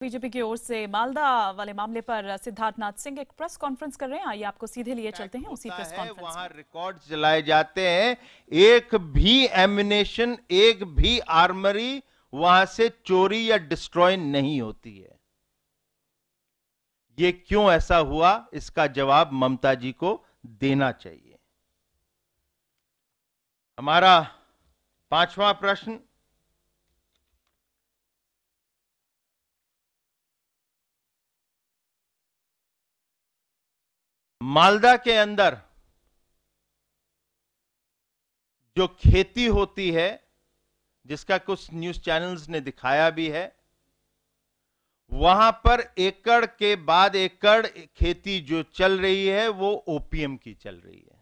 BJP की ओर से मालदा वाले मामले पर सिद्धार्थनाथ सिंह एक प्रेस कॉन्फ्रेंस कर रहे हैं। आइए आपको सीधे लिए चलते हैं उसी प्रेस कॉन्फ्रेंस वहां में। रिकॉर्ड जलाए जाते हैं, एक भी एमिनेशन, एक भी आर्मरी वहां से चोरी या डिस्ट्रॉय नहीं होती है। ये क्यों ऐसा हुआ, इसका जवाब ममता जी को देना चाहिए। हमारा पांचवा प्रश्न, मालदा के अंदर जो खेती होती है, जिसका कुछ न्यूज चैनल्स ने दिखाया भी है, वहां पर एकड़ के बाद एकड़ खेती जो चल रही है वो ओपीएम की चल रही है।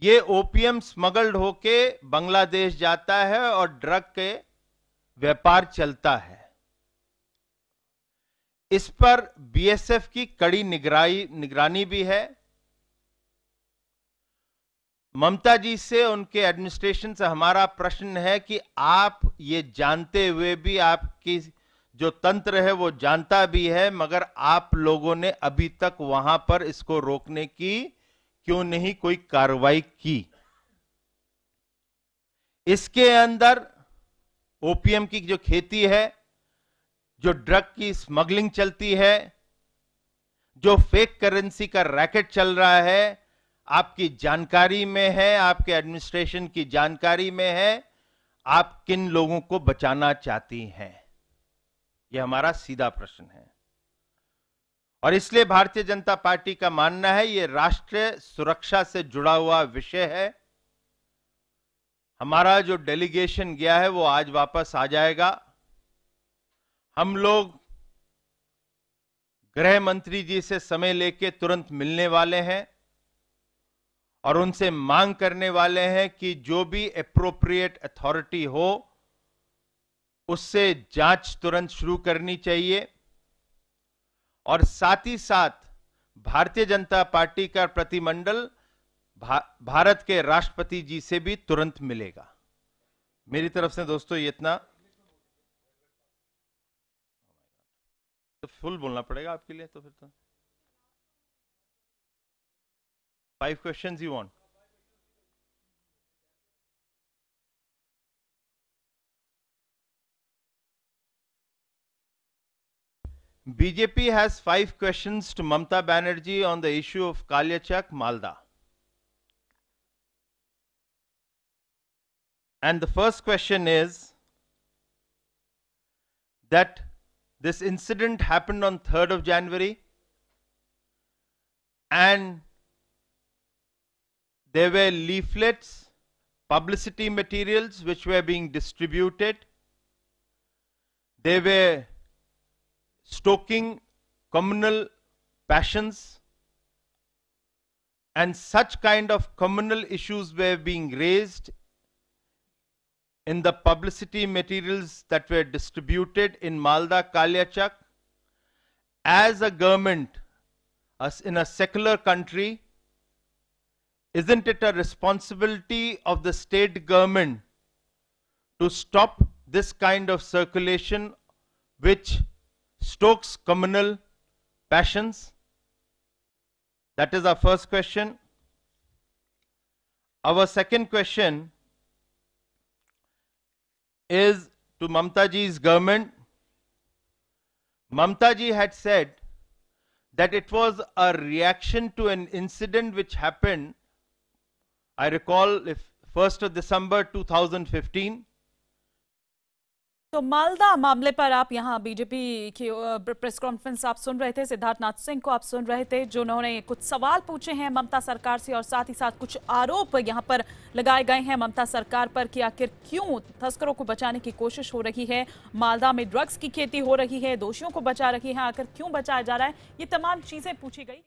ये ओपीएम स्मगल्ड होके बांग्लादेश जाता है और ड्रग के व्यापार चलता है। इस पर बीएसएफ की कड़ी निगरानी भी है। ममता जी से, उनके एडमिनिस्ट्रेशन से हमारा प्रश्न है कि आप ये जानते हुए भी, आपकी जो तंत्र है वो जानता भी है, मगर आप लोगों ने अभी तक वहां पर इसको रोकने की क्यों नहीं कोई कार्रवाई की। इसके अंदर ओपीएम की जो खेती है, जो ड्रग की स्मगलिंग चलती है, जो फेक करेंसी का रैकेट चल रहा है, आपकी जानकारी में है, आपके एडमिनिस्ट्रेशन की जानकारी में है। आप किन लोगों को बचाना चाहती हैं, यह हमारा सीधा प्रश्न है। और इसलिए भारतीय जनता पार्टी का मानना है यह राष्ट्रीय सुरक्षा से जुड़ा हुआ विषय है। हमारा जो डेलीगेशन गया है वो आज वापस आ जाएगा। हम लोग गृह मंत्री जी से समय लेके तुरंत मिलने वाले हैं और उनसे मांग करने वाले हैं कि जो भी एप्रोप्रिएट अथॉरिटी हो उससे जांच तुरंत शुरू करनी चाहिए। और साथ ही साथ भारतीय जनता पार्टी का प्रतिनिधिमंडल भारत के राष्ट्रपति जी से भी तुरंत मिलेगा। मेरी तरफ से दोस्तों ये इतना। तो फुल बोलना पड़ेगा आपके लिए, तो फिर तो 5 questions you want? BJP has 5 questions to Mamata Banerjee on the issue of Kalyachak, Malda. And the first question is that this incident happened on 3rd of January and there were leaflets, publicity materials which were being distributed. They were stoking communal passions, and such kind of communal issues were being raised in the publicity materials that were distributed in Malda, Kalyachak. As a government, as in a secular country, isn't it a responsibility of the state government to stop this kind of circulation which stokes communal passions? That is our first question. Our second question is to Mamata ji's government. Mamata ji had said that it was a reaction to an incident which happened, I recall, if 1st of December 2015. तो मालदा मामले पर आप यहाँ BJP की press conference आप सुन रहे थे। सिद्धार्थनाथ सिंह को आप सुन रहे थे, जो उन्होंने कुछ सवाल पूछे हैं ममता सरकार से और साथ ही साथ कुछ आरोप यहाँ पर लगाए गए हैं ममता सरकार पर कि आखिर क्यों तस्करों को बचाने की कोशिश हो रही है, मालदा में ड्रग्स की खेती हो रही है, दोषियों को बचा रही है, आखिर क्यों बचाया जा रहा है, ये तमाम चीजें पूछी गई।